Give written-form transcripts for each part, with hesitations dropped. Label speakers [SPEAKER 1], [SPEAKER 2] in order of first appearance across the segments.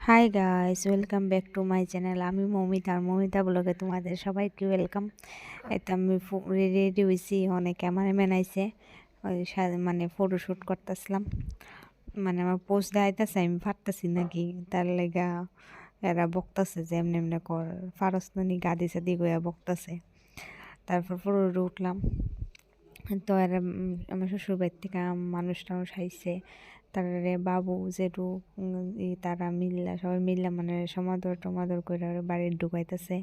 [SPEAKER 1] Hi guys, welcome back to my channel. আমি মৌমিতা, আর মৌমিতা ব্লগে তোমাদের সবাইকে ওয়েলকাম। এতে আমি রেডি হয়েছি, অনেক ক্যামেরাম্যান আইছে, ওই মানে ফটোশ্যুট করতেছিলাম। মানে আমার পোস্ট দেখাইতেছে, আমি পারতেছি নাকি, তার লেগা এরা বকতেছে যে এমনি এমনি কর, ফারস্তানি গাদি সাদি গয়া বকতেছে। তারপর ফটো উঠলাম। তো এরা আমার শ্বশুর বাড়ির থেকে মানুষ টানুষ আইছে, তারপরে বাবু জেঠু তারা মিল্লা সবাই মিল্লা মানে সমাদর টমাদর করে ওরা বাড়ি ঢুকাইতেছে,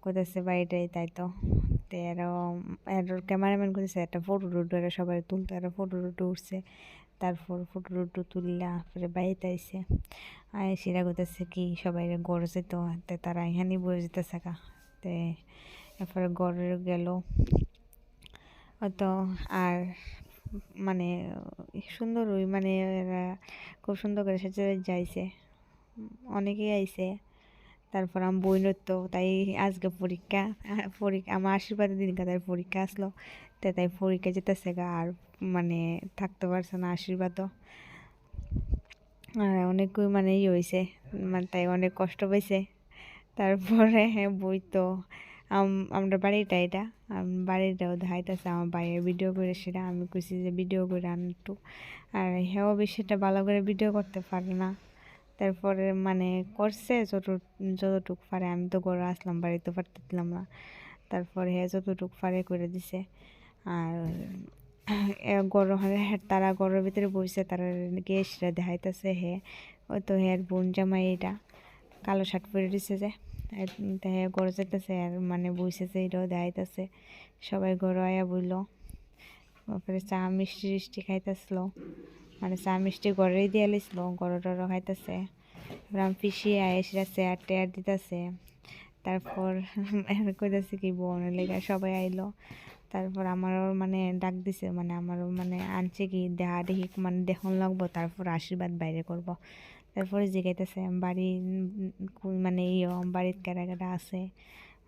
[SPEAKER 1] কইতেছে বাড়িটাই তাই তো। তো এর ক্যামেরাম্যান করেছে একটা ফটো টুটো, এরা সবাই তুলতে, এরা ফটো টুটো উঠছে। তারপর ফটো টুটো তুললা পরে বাড়িতে আইসে সেরা কইতেছে কি সবাই গড়ে যেত, তারা এখানেই বয়ে যেতেছে কা। তে এরপরে গড়ে গেল হয়তো। আর মানে সুন্দর ওই মানে এরা খুব সুন্দর করে সেজে যাইছে, অনেকেই আইছে। তারপর আমার বইনের তো তাই আজকে পরীক্ষা আমার আশীর্বাদের দিনকে তাই পরীক্ষা আসলো, তাই পরীক্ষা যেতেছে গা, আর মানে থাকতে পারছে না আশীর্বাদও। আর অনেকই মানে হয়েছে, মানে তাই অনেক কষ্ট পাইছে। তারপরে বই তো আমরা বাড়িটা এটা বাড়িটাও দেখাইতেছে, আমার বাইরে ভিডিও করে সেটা আমি কইছি যে ভিডিও করে আন একটু। আর হেও বেশিটা ভালো করে ভিডিও করতে পারে না। তারপরে মানে করছে যতটুক পারে, আমি তো ঘরে আসলাম, বাড়িতে পারতেছিলাম না। তারপরে হে যতটুক পারে করে দিছে। আর গরম তারা ঘরের ভিতরে বসে, তারা গেস্টরা দেখাইতেছে ওই তো হের বোন জামাই এটা কালো শার্ট পরে দিছে যে, তাই ঘরে যেতেছে আর মানে বইসেছে, এটাও দেখাইতেছে। সবাই ঘরে আয়া বইল, তারপরে চা মিষ্টি টিষ্টি খাইতেছিল, মানে চা মিষ্টি ঘরেই দিয়ে লিছিল, ঘরে টরে খাইতেছে। পিসি আয়েসরা চেয়ার টেয়ার দিতেছে। তারপর কইতেছে কি বোনের লেগে সবাই আইলো। তারপর আমারও মানে ডাক দিছে, মানে আমারও মানে আনছে কি দেহা দেখি, মানে দেখুন লাগবো, তারপর আশীর্বাদ বাইরে করব। তারপরে জিগাইতেছে বাড়ি মানে বাড়ির কেডা কেডা আছে,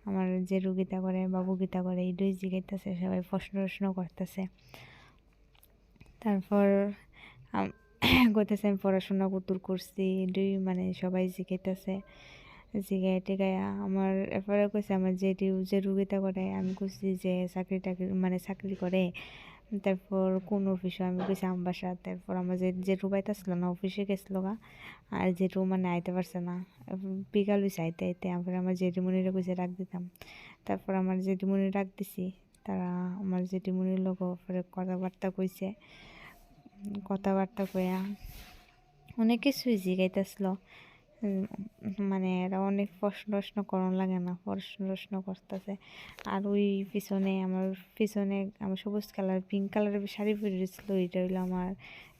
[SPEAKER 1] আমার যে রুগীতা করে বাবু গীতা করে এই দুই জিগাইতেছে, সবাই প্রশ্ন টশ্ন করতেছে। তারপর কইতেছে আমি পড়াশোনা কতদূর করছি, দুই মানে সবাই জিগাইতেছে। জিগাই টিগাইয়া আমার এরপরে কইছে আমার যে রুগীতা করে, আমি কইছি যে চাকরি টাকরি মানে চাকরি করে। তারপর কোন অফিসে, আমি কইছি আমবাসা। তারপর আমার যে রুবাইতে আসলো না, অফিসে গেছিলো গা, আর যেটু মানে আইতে পারছে না, বিকাল হইছে আইতে আইতে। আমার জেঠিমণিরে কইছে রাখ দিতাম। তারপর আমার জেঠিমণি রাখ দিছি। তারা আমার জেঠিমণির লোক কথাবার্তা কইছে, কথাবার্তা কইয়া অনেক কিছুই জিগাইতেছিল। মানে এরা অনেক প্রশ্ন করার লাগে না, প্রশ্ন করতেছে। আর ওই পিছনে আমার সবুজ কালার পিঙ্ক কালারের শাড়ি পরে দিয়েছিল, এটা হইলো আমার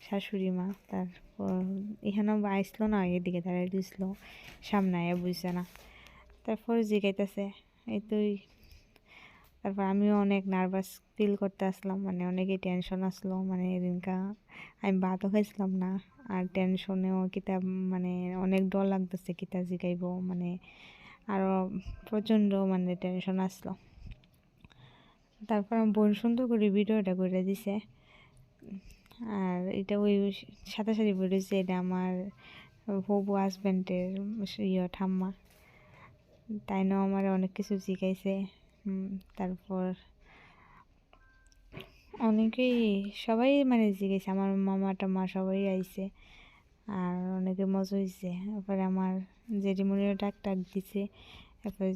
[SPEAKER 1] শাশুড়ি মা। তারপর এখানেও আইসলো না, এদিকে দাঁড়িয়ে দিয়েছিল, সামনে আয়া বুঝছে না। তারপর জিগাইতেছে এই তুই। তারপর আমিও অনেক নার্ভাস ফিল করতে আসলাম, মানে অনেকই টেনশন আসলো, মানে এদিনকা আমি ভাতও খাইছিলাম না। আর টেনশনেও কিতা মানে অনেক ডর লাগতেছে কিতা জিগাইব, মানে আরও প্রচণ্ড মানে টেনশন আসলো। তারপর আমার বোন সুন্দর করে ভিডিওটা করে দিছে। আর এটা ওই সাথে সাথে বেরোচ্ছে, এটা আমার হবু হাজব্যান্ডের ঠাম্মা, তাই না আমার অনেক কিছু জিগাইছে। তারপর অনেকেই সবাই মানে জিজ্ঞেস, আমার মামা টামা সবাই আইছে, আর অনেকে মজা হয়েছে। তারপরে আমার জেঠিমণিরও ডাক দিছে। তারপরে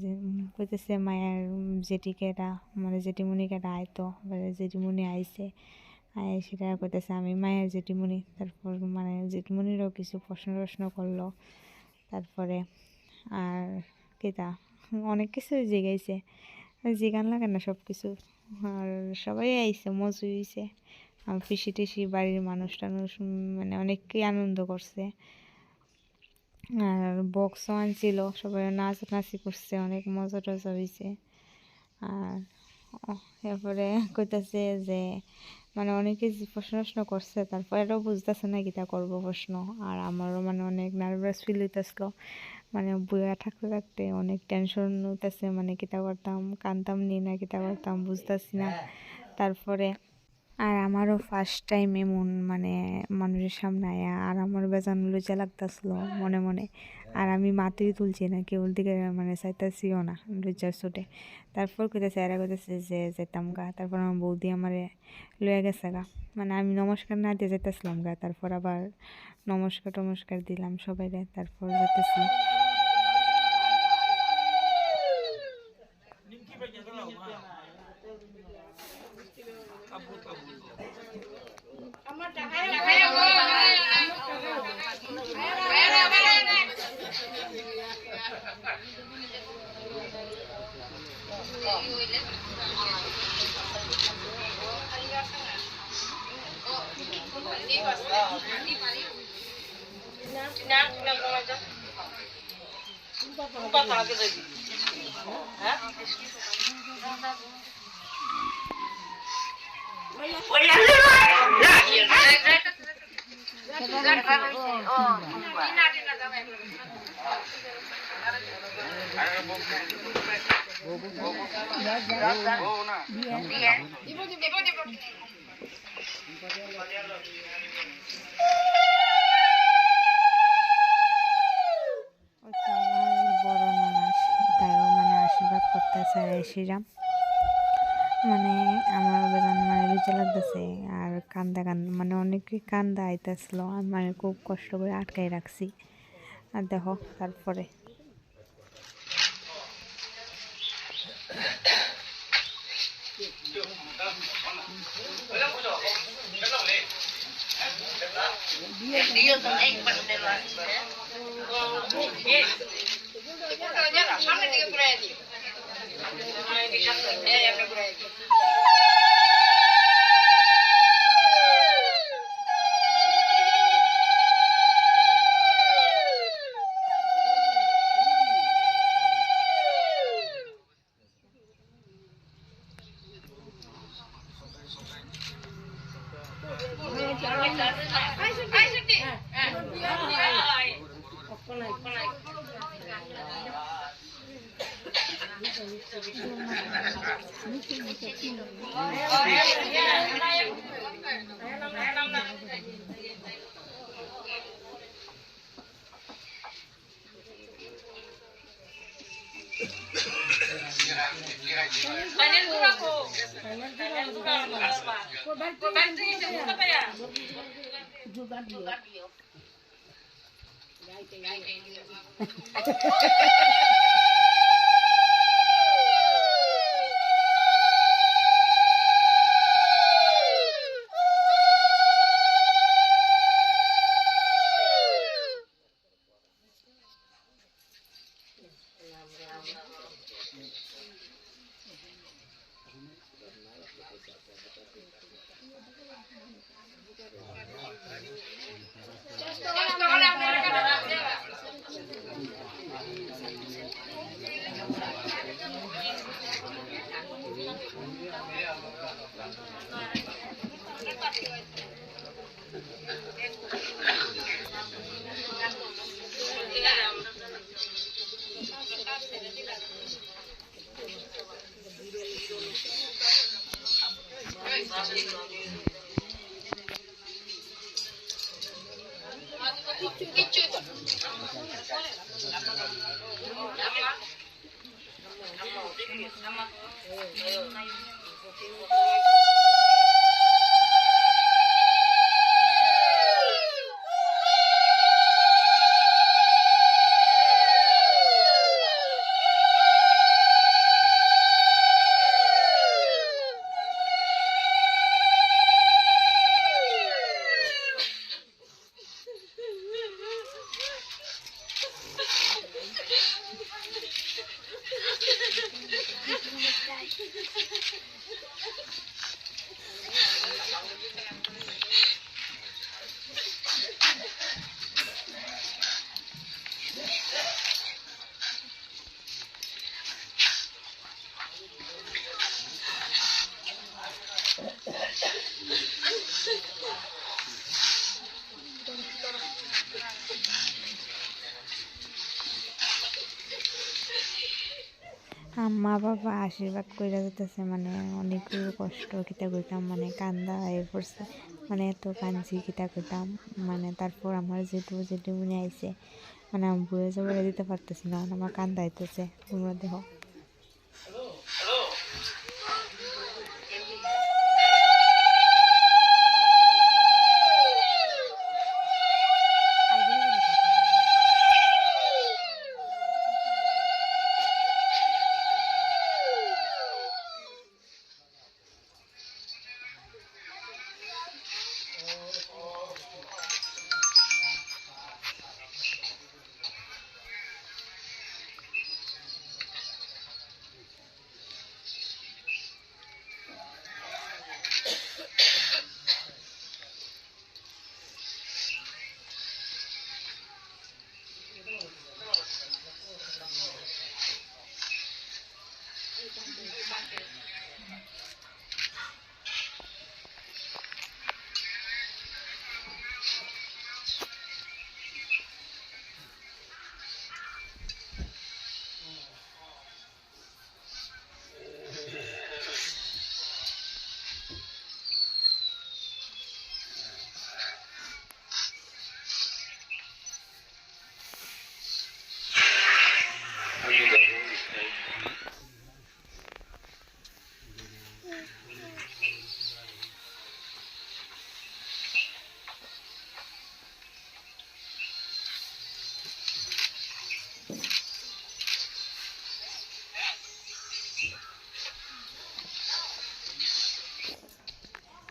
[SPEAKER 1] কইতেছে মায়ের জেঠিকেরা মানে জেঠিমণিকেরা আইতো, জেঠিমণি আইছে, আয় সেটা কইতেছে আমি মায়ের জেঠিমণি। তারপর মানে জেঠিমণিরও কিছু প্রশ্ন করলো। তারপরে আর কিতা অনেক কিছু জিগাইছে, জিগান লাগে না সব কিছু। আর সবাই আইছে, মজা হয়েছে। পিসি টিসি বাড়ির মানুষ টানুষ মানে অনেকই আনন্দ করছে। আর বক্সও আনছিল, সবাই নাচানাচি করছে, অনেক মজা টজা হয়েছে। আর এরপরে কইতাছে যে মানে অনেকে প্রশ্ন করছে, তারপর এটাও বুঝতেছে না কিতা করবো প্রশ্ন। আর আমারও মানে অনেক নার্ভাস ফিল হইতেছিল, মানে বইয়া থাকতে থাকতে অনেক টেনশন হইতেছে, মানে কিতা করতাম, কানতাম নি না কিতা করতাম বুঝতেছি না। তারপরে আর আমারও ফার্স্ট টাইম এমন মানে মানুষের সামনে আয়া আর আমার বেজান লজ্জা লাগতেছিল মনে মনে। আর আমি মাথায় তুলছি না, কেউ দিকে মানে চাইতেছিও না লজ্জার চোটে। তারপর কইতেছে, এরা কইতেছে যে যেতাম গা। তারপর আমার বৌদি আমারে লয়ে গেছে গা, মানে আমি নমস্কার না দিয়ে যেতেছিলাম গা। তারপর আবার নমস্কার টমস্কার দিলাম সবাইরে, তারপর যেতেছি। শ্রীরাম মানে আমার বেজান মানে লজ্জা লাগতেছে আর কান্দা মানে অনেকে কান্দা আইতেছিল, আমি মানে খুব কষ্ট করে আটকাই রাখছি। আর দেখো তারপরে মা বাবা আশীর্বাদ কইরা যেতেছে মানে অনেকগুলো কষ্ট কিতা কইতাম মানে কান্দা হয়ে পড়ছে মানে এত কাঁদছি কিতা কইতাম মানে তারপর আমার যেটু মনে আইছে মানে আমি বয়ে জবরে দিতে পারতেছি না আমার কান্দা আইতেছে তোমরা দেখো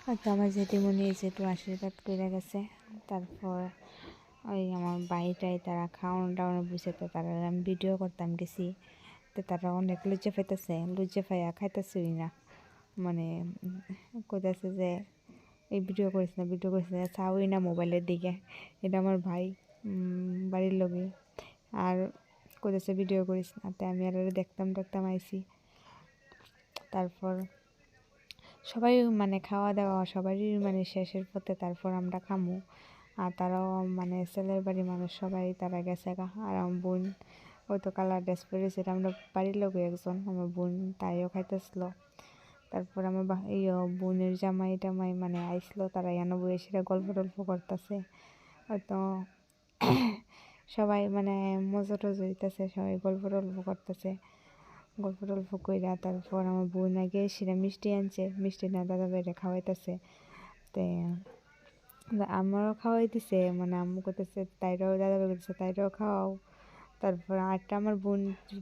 [SPEAKER 1] হয়তো আমার জেঠিমণি যেটু আশীর্বাদ করে গেছে তারপর ওই আমার বাড়িটাই তারা খাওয়ানো টাওয়ানো বুঝাতে তারা আমি ভিডিও করতাম গেছি তো তারা অনেক লজ্জা পাইতেছে লজ্জা পাইয়া খাইতেছেই না মানে কইতাছে যে এই ভিডিও করিস না চাওই না মোবাইলের দিকে এটা আমার ভাই বাড়ির লোকে আর কইতাছে ভিডিও করিস না তাই আমি আর দেখতাম আইছি তারপর সবাই মানে খাওয়া দাওয়া সবারই মানে শেষের পথে তারপর আমরা খামু আর তারাও মানে ছেলের বাড়ির মানুষ সবাই তারা গেছে গা আর আমার বোন ওই তো কালার ড্রেস পরেছে আমরা বাড়ির লোক একজন আমার বোন তাইও খাইতেছিল তারপর আমার বোনের জামাই টামাই মানে আইসলো তারা এনে বয়ে সেটা গল্প টল্প করতেছে হয়তো সবাই মানে মজা টজা হইতেছে সবাই গল্প টল্প করতেছে গল্প টল্প কইরা তারপর আমার বোন আগে সেটা মিষ্টি আনছে মিষ্টি না দাদা বাইরে খাওয়াইতেছে তে আমারও খাওয়াইতেছে মানে আম্মু করতেছে তাইরাও দাদা বাই করতেছে তাইরাও খাওয়াও তারপর আরেকটা আমার বোন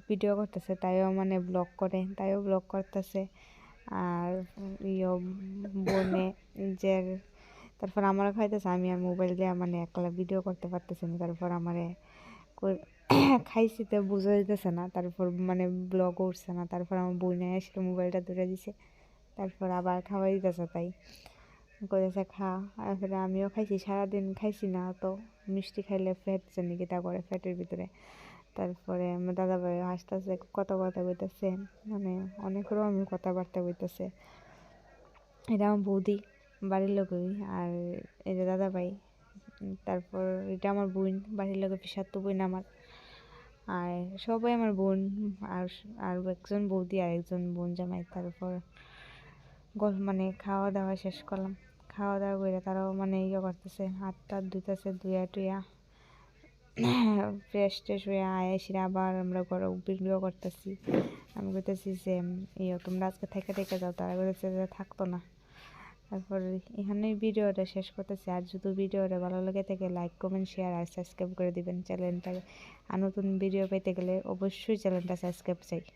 [SPEAKER 1] ভিডিও করতেছে তাইও মানে ব্লগ করে তাইও ব্লগ করতেছে আর বনে যে তারপর আমারও খাইতেছে আমি আর মোবাইল দিয়ে মানে একলা ভিডিও করতে পারতেছি না তারপর আমারে খাইছি তো বুঝা যেতেছে না তারপর মানে ব্লগ উঠছে না তারপর আমার বোনে এসে মোবাইলটা ধরে দিছে তারপর আবার খাওয়াই দিতেছে তাই করেছে খা তারপরে আমিও খাইছি সারাদিন খাইছি না তো মিষ্টি খাইলে ফ্যাট জানি কি তা করে ফ্যাটের ভিতরে তারপরে আমার দাদাভাই হাসতেছে কথা কইতেছে মানে অনেক রকমের কথাবার্তা কইতেছে এটা আমার বৌদি বাড়ির লোকই আর এটা দাদাভাই তারপর এটা আমার বোন বাড়ির লোকের পিসাতো বোন আমার আর সবাই আমার বোন আর আর একজন বৌদি আর একজন বোন জামাই তারপর মানে খাওয়া দাওয়া শেষ করলাম খাওয়া দাওয়া করে তারাও মানে করতেছে হাত টাত ধুইতেছে ধুয়া টুয়া ফ্রেশ ট্রেশ হয়ে আয়াসিরা আবার আমরা ঘরে ভিডিও করতেছি আমি কইতেছি যে তোমরা আজকে থেকে যাও তারা কইতেছে যে থাকতো না তারপর এখানেই ভিডিওটা শেষ করতেছি আর যদি ভিডিওটা ভালো লাগে থাকে লাইক কমেন্ট শেয়ার আর সাবস্ক্রাইব করে দিবেন চ্যানেলটাকে আর নতুন ভিডিও পেতে গেলে অবশ্যই চ্যানেলটা সাবস্ক্রাইব চাই